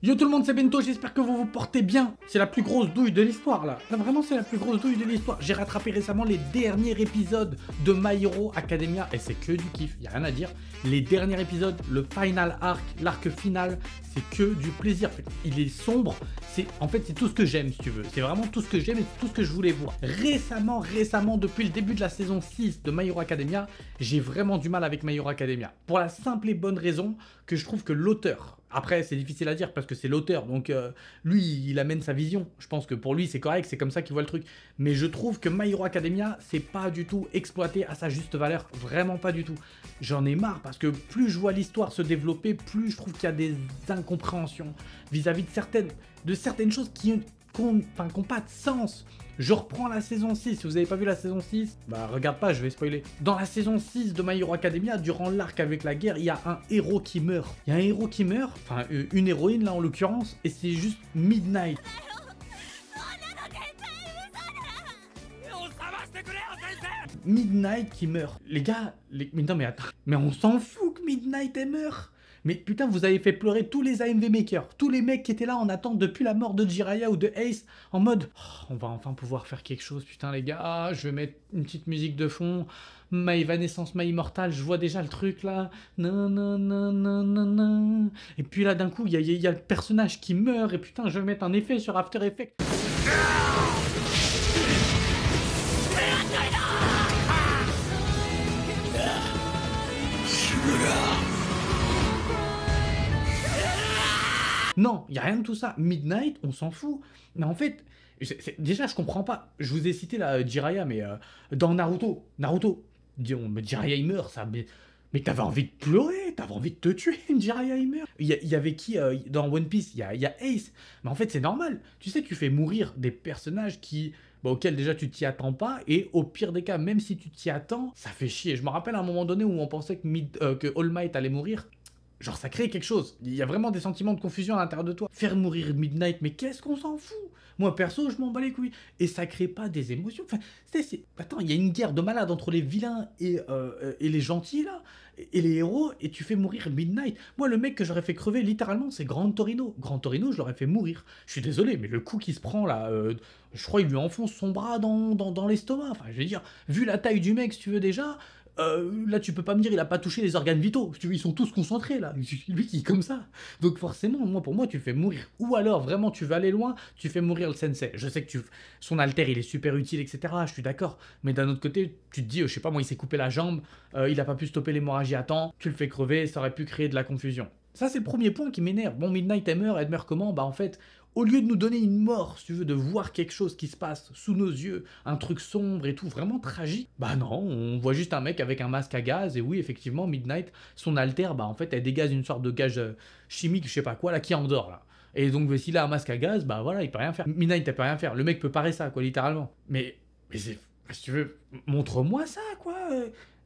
Yo tout le monde, c'est Bento, j'espère que vous vous portez bien. C'est la plus grosse douille de l'histoire là. Là, vraiment, c'est la plus grosse douille de l'histoire. J'ai rattrapé récemment les derniers épisodes de My Hero Academia et c'est que du kiff, y a rien à dire. Les derniers épisodes, le final arc, l'arc final, c'est que du plaisir. Il est sombre, en fait c'est tout ce que j'aime si tu veux. C'est vraiment tout ce que j'aime et tout ce que je voulais voir. Récemment, depuis le début de la saison 6 de My Hero Academia, j'ai vraiment du mal avec My Hero Academia. Pour la simple et bonne raison que je trouve que l'auteur, après c'est difficile à dire parce que c'est l'auteur, donc lui il amène sa vision. Je pense que pour lui c'est correct, c'est comme ça qu'il voit le truc. Mais je trouve que My Hero Academia c'est pas du tout exploité à sa juste valeur, vraiment pas du tout. J'en ai marre parce que plus je vois l'histoire se développer, plus je trouve qu'il y a des incompréhensions vis-à-vis de certaines choses qui n'ont pas de sens. Je reprends la saison 6, si vous n'avez pas vu la saison 6, bah regarde pas, je vais spoiler. Dans la saison 6 de My Hero Academia, durant l'arc avec la guerre, il y a un héros qui meurt. Il y a un héros qui meurt, enfin une héroïne là en l'occurrence, et c'est juste Midnight. Midnight qui meurt. Les gars, mais non mais attends, mais on s'en fout que Midnight elle meurt. Mais putain, vous avez fait pleurer tous les AMV makers, tous les mecs qui étaient là en attente depuis la mort de Jiraiya ou de Ace, en mode oh, on va enfin pouvoir faire quelque chose, putain les gars, je vais mettre une petite musique de fond, ma Evanescence, ma Immortal, je vois déjà le truc là, non non non non non non. Et puis là d'un coup, il y a le personnage qui meurt, et putain, je vais mettre un effet sur After Effects. Non, il n'y a rien de tout ça. Midnight, on s'en fout. Mais en fait, déjà, je comprends pas. Je vous ai cité la Jiraiya, mais dans Naruto, Jiraiya il meurt, ça. Mais t'avais envie de pleurer, t'avais envie de te tuer, Jiraiya il meurt. Il y avait qui dans One Piece, il y a Ace. Mais en fait, c'est normal. Tu sais, tu fais mourir des personnages auxquels déjà tu t'y attends pas, et au pire des cas, même si tu t'y attends, ça fait chier. Je me rappelle à un moment donné où on pensait que All Might allait mourir. Genre ça crée quelque chose, il y a vraiment des sentiments de confusion à l'intérieur de toi. Faire mourir Midnight, mais qu'est-ce qu'on s'en fout? Moi perso, je m'en bats les couilles. Et ça crée pas des émotions. Enfin, attends, il y a une guerre de malade entre les vilains et les gentils là, et les héros, et tu fais mourir Midnight. Moi le mec que j'aurais fait crever littéralement, c'est Grand Torino. Grand Torino, je l'aurais fait mourir. Je suis désolé, mais le coup qui se prend là, je crois qu'il lui enfonce son bras dans l'estomac. Enfin, je veux dire, vu la taille du mec, si tu veux déjà... là tu peux pas me dire il a pas touché les organes vitaux, ils sont tous concentrés là, lui qui est comme ça. Donc forcément, pour moi tu fais mourir. Ou alors vraiment tu veux aller loin, tu fais mourir le sensei. Je sais que son alter il est super utile, etc. Je suis d'accord. Mais d'un autre côté, tu te dis, je sais pas moi, il s'est coupé la jambe, il a pas pu stopper l'hémorragie à temps, tu le fais crever, ça aurait pu créer de la confusion. Ça c'est le premier point qui m'énerve. Bon, Midnight elle meurt comment? Bah en fait, au lieu de nous donner une mort, si tu veux, de voir quelque chose qui se passe sous nos yeux, un truc sombre et tout, vraiment tragique, bah non, on voit juste un mec avec un masque à gaz, et oui, effectivement, Midnight, son alter, bah en fait, elle dégage une sorte de gaz chimique, je sais pas quoi, là, qui endort, là. Et donc, s'il a un masque à gaz, bah voilà, il peut rien faire. Midnight, elle peut rien faire. Le mec peut parer ça, quoi, littéralement. Mais si tu veux, montre-moi ça, quoi.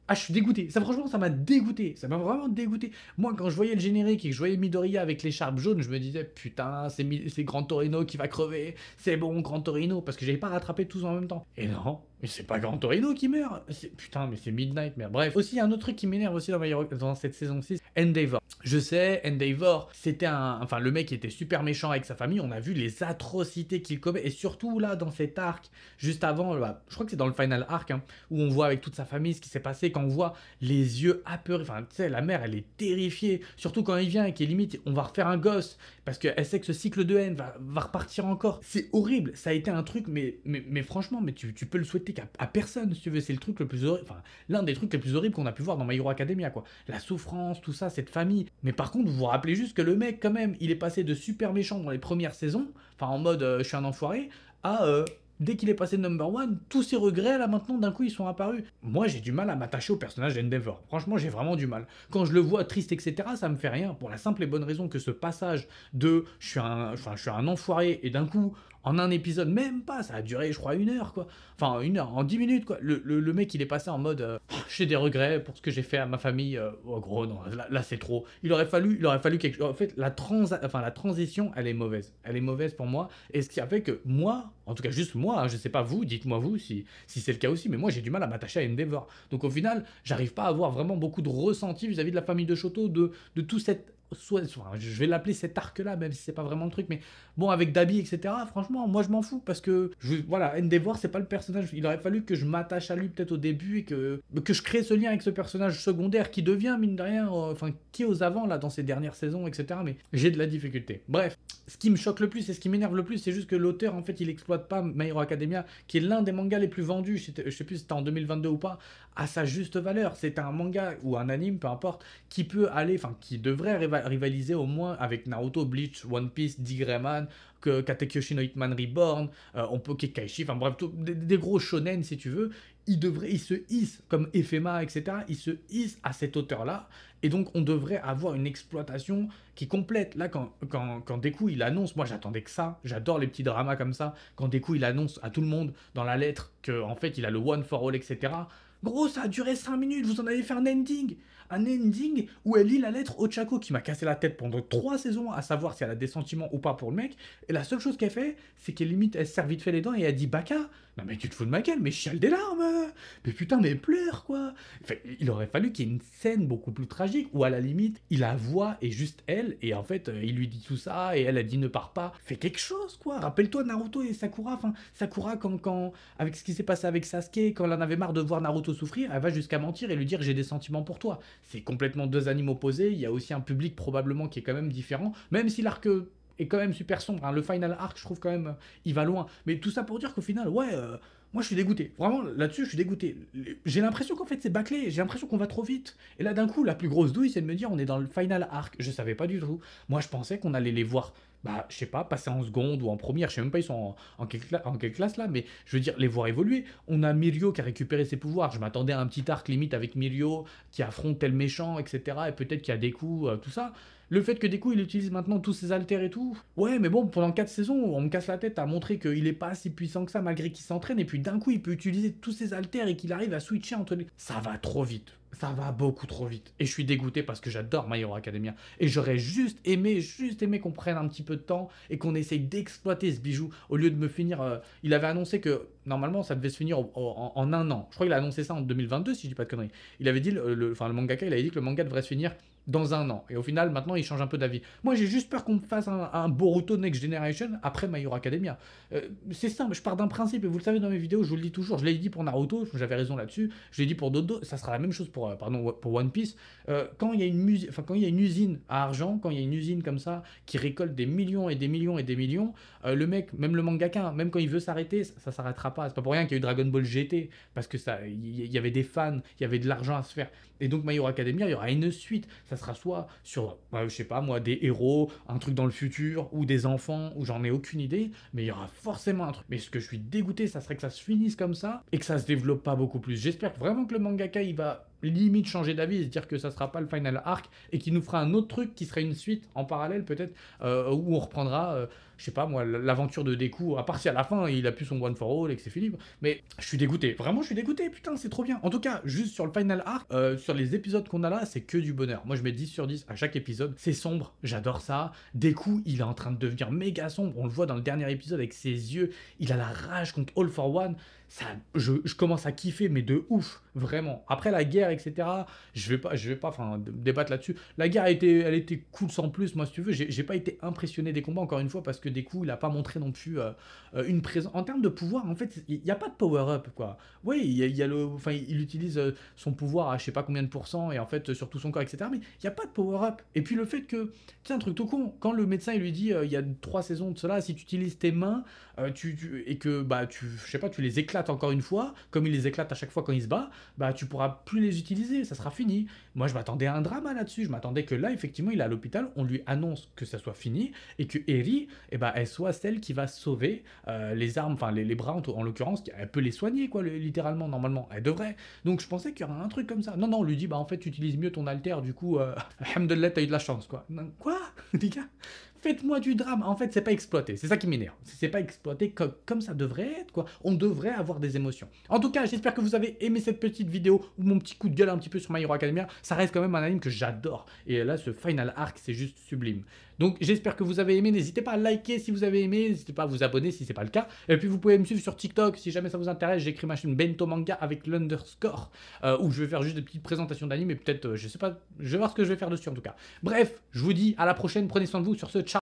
Ah, je suis dégoûté. Ça, franchement, ça m'a dégoûté. Ça m'a vraiment dégoûté. Moi, quand je voyais le générique et que je voyais Midoriya avec l'écharpe jaune, je me disais, putain, c'est Grand Torino qui va crever. C'est bon, Grand Torino. Parce que j'avais pas rattrapé tous en même temps. Et non, mais c'est pas Grand Torino qui meurt. Putain, mais c'est Midnight, merde. Bref, aussi, il y a un autre truc qui m'énerve aussi dans cette saison 6. Endeavor. Je sais, Endeavor, c'était Enfin, le mec était super méchant avec sa famille. On a vu les atrocités qu'il commet. Et surtout, là, dans cet arc, juste avant, je crois que c'est dans le final arc, hein, où on voit avec toute sa famille ce qui s'est passé. Quand on voit les yeux apeurés, enfin tu sais, la mère elle est terrifiée, surtout quand il vient et qu'il limite on va refaire un gosse, parce qu'elle sait que ce cycle de haine va repartir encore. C'est horrible, ça a été un truc, mais franchement, mais tu peux le souhaiter à personne si tu veux, c'est le truc le plus horrible, enfin l'un des trucs les plus horribles qu'on a pu voir dans My Hero Academia, quoi. La souffrance, tout ça, cette famille. Mais par contre, vous vous rappelez juste que le mec quand même, il est passé de super méchant dans les premières saisons, enfin en mode je suis un enfoiré, à... dès qu'il est passé number one, tous ses regrets, là, maintenant, d'un coup, ils sont apparus. Moi, j'ai du mal à m'attacher au personnage d'Endeavor. Franchement, j'ai vraiment du mal. Quand je le vois triste, etc., ça me fait rien, pour la simple et bonne raison que ce passage de « je suis un enfoiré » et d'un coup, en un épisode, même pas, ça a duré, je crois, 1 heure, quoi. Enfin, 1 heure, en 10 minutes, quoi. Le mec, il est passé en mode j'ai des regrets pour ce que j'ai fait à ma famille. Oh, gros, non, là c'est trop. Il aurait fallu quelque chose. En fait, la transition, elle est mauvaise. Elle est mauvaise pour moi. Et ce qui a fait que moi, en tout cas, juste moi, hein, je sais pas vous, dites-moi vous si c'est le cas aussi, mais moi, j'ai du mal à m'attacher à Endeavor. Donc, au final, j'arrive pas à avoir vraiment beaucoup de ressenti vis-à-vis de la famille de Shoto, de tout cet enfin, je vais l'appeler cet arc-là, même si c'est pas vraiment le truc, mais bon, avec Dabi, etc., franchement, moi je m'en fous, parce que, voilà, Endeavor, c'est pas le personnage, il aurait fallu que je m'attache à lui peut-être au début, et que je crée ce lien avec ce personnage secondaire qui devient, mine de rien, enfin, qui est aux avant, là, dans ces dernières saisons, etc., mais j'ai de la difficulté. Bref, ce qui me choque le plus et ce qui m'énerve le plus, c'est juste que l'auteur, en fait, il exploite pas My Hero Academia, qui est l'un des mangas les plus vendus, je sais plus si c'était en 2022 ou pas, à sa juste valeur. C'est un manga ou un anime, peu importe, qui peut aller, enfin, qui devrait rivaliser au moins avec Naruto, Bleach, One Piece, Digreman, Katekyoshi no Hitman Reborn, on peut Kekaishi, enfin bref, des gros shonen si tu veux. Il se hisse, comme Ephema, etc., il se hisse à cette hauteur-là, et donc on devrait avoir une exploitation qui est complète. Là, quand Deku, il annonce, moi j'attendais que ça, j'adore les petits dramas comme ça, quand Deku, il annonce à tout le monde dans la lettre qu'en fait, il a le One for All, etc., gros, ça a duré 5 minutes, vous en avez fait un ending. Un ending où elle lit la lettre au Chaco qui m'a cassé la tête pendant 3 saisons à savoir si elle a des sentiments ou pas pour le mec. Et la seule chose qu'elle fait, c'est qu'elle limite, elle se serre vite fait les dents et elle dit Baka. Non mais tu te fous de ma gueule, mais chiale des larmes. Mais putain, mais pleure quoi. Enfin, il aurait fallu qu'il y ait une scène beaucoup plus tragique où à la limite, il la voit et juste elle. Et en fait, il lui dit tout ça et elle a dit ne pars pas. Fais quelque chose quoi. Rappelle-toi Naruto et Sakura. Enfin, Sakura avec ce qui s'est passé avec Sasuke, quand elle en avait marre de voir Naruto souffrir, elle va jusqu'à mentir et lui dire j'ai des sentiments pour toi. C'est complètement deux animes opposés. Il y a aussi un public probablement qui est quand même différent, même si l'arc est quand même super sombre. Hein. Le final arc, je trouve quand même, il va loin. Mais tout ça pour dire qu'au final, ouais, moi je suis dégoûté. Vraiment, là-dessus, je suis dégoûté. J'ai l'impression qu'en fait c'est bâclé. J'ai l'impression qu'on va trop vite. Et là, d'un coup, la plus grosse douille, c'est de me dire on est dans le final arc. Je savais pas du tout. Moi, je pensais qu'on allait les voir. Bah, je sais pas, passer en seconde ou en première, je sais même pas ils sont en quelle classe là, mais je veux dire, les voir évoluer. On a Mirio qui a récupéré ses pouvoirs, je m'attendais à un petit arc limite avec Mirio qui affronte tel méchant, etc. Et peut-être qu'il y a des coups, tout ça. Le fait que des coups il utilise maintenant tous ses alters et tout, ouais, mais bon, pendant 4 saisons, on me casse la tête à montrer qu'il est pas si puissant que ça malgré qu'il s'entraîne, et puis d'un coup il peut utiliser tous ses alters et qu'il arrive à switcher entre les. Ça va trop vite. Ça va beaucoup trop vite. Et je suis dégoûté parce que j'adore My Hero Academia. Et j'aurais juste aimé qu'on prenne un petit peu de temps et qu'on essaye d'exploiter ce bijou au lieu de me finir. Il avait annoncé que normalement ça devait se finir en un an. Je crois qu'il a annoncé ça en 2022 si je dis pas de conneries. Il avait dit, enfin le mangaka, il avait dit que le manga devrait se finir dans un an. Et au final, maintenant, il change un peu d'avis. Moi, j'ai juste peur qu'on me fasse un Boruto Next Generation après My Hero Academia. C'est simple, je pars d'un principe, et vous le savez dans mes vidéos, je vous le dis toujours, je l'ai dit pour Naruto, j'avais raison là-dessus, je l'ai dit pour Dodo, ça sera la même chose pour One Piece. Quand il y a une usine à argent, quand il y a une usine comme ça, qui récolte des millions et des millions et des millions, le mec, même le mangaka, même quand il veut s'arrêter, ça s'arrêtera pas. C'est pas pour rien qu'il y a eu Dragon Ball GT, parce que il y avait des fans, il y avait de l'argent à se faire. Et donc My Hero Academia, il y aura une suite. Ça sera soit sur, je sais pas moi, des héros, un truc dans le futur, ou des enfants, ou j'en ai aucune idée, mais il y aura forcément un truc. Mais ce que je suis dégoûté, ça serait que ça se finisse comme ça, et que ça se développe pas beaucoup plus. J'espère vraiment que le mangaka, il va limite changer d'avis et se dire que ça sera pas le final arc, et qu'il nous fera un autre truc qui serait une suite en parallèle peut-être, où on reprendra, je sais pas moi, l'aventure de Deku, à part si à la fin il a plus son One for All et que c'est fini. Mais je suis dégoûté, vraiment je suis dégoûté, putain c'est trop bien. En tout cas, juste sur le final arc, sur les épisodes qu'on a là, c'est que du bonheur. Moi je mets 10 sur 10 à chaque épisode, c'est sombre, j'adore ça. Deku, il est en train de devenir méga sombre, on le voit dans le dernier épisode avec ses yeux, il a la rage contre All for One. Ça, je commence à kiffer, mais de ouf, vraiment. Après la guerre, etc., je vais pas enfin, débattre là-dessus. La guerre, elle était cool sans plus, moi, si tu veux. J'ai pas été impressionné des combats, encore une fois, parce que des coups, il a pas montré non plus une présence. En termes de pouvoir, en fait, il n'y a pas de power-up, quoi. Oui, enfin, il utilise son pouvoir à je sais pas combien de pourcents, et en fait, sur tout son corps, etc., mais il n'y a pas de power-up. Et puis le fait que, c'est un truc tout con, quand le médecin, il lui dit, il y a 3 saisons de cela, si tu utilises tes mains, et que, bah, je sais pas, tu les éclates encore une fois, comme il les éclate à chaque fois quand il se bat, bah tu pourras plus les utiliser, ça sera fini. Moi je m'attendais à un drama là-dessus, je m'attendais que là effectivement il est à l'hôpital, on lui annonce que ça soit fini et que Eri, elle soit celle qui va sauver les armes, enfin les bras en l'occurrence, elle peut les soigner quoi, littéralement normalement, elle devrait. Donc je pensais qu'il y aurait un truc comme ça. Non, on lui dit bah en fait tu utilises mieux ton alter, du coup alhamdoulilah t'as eu de la chance quoi. Non, quoi les gars, faites-moi du drame. En fait, c'est pas exploité. C'est ça qui m'énerve. C'est pas exploité comme ça devrait être, quoi. On devrait avoir des émotions. En tout cas, j'espère que vous avez aimé cette petite vidéo ou mon petit coup de gueule un petit peu sur My Hero Academia. Ça reste quand même un anime que j'adore. Et là, ce final arc, c'est juste sublime. Donc j'espère que vous avez aimé, n'hésitez pas à liker si vous avez aimé, n'hésitez pas à vous abonner si c'est pas le cas. Et puis vous pouvez me suivre sur TikTok si jamais ça vous intéresse, j'écris ma chaîne Bento Manga avec l'underscore, où je vais faire juste des petites présentations d'anime et peut-être, je sais pas, je vais voir ce que je vais faire dessus en tout cas. Bref, je vous dis à la prochaine, prenez soin de vous sur ce, ciao.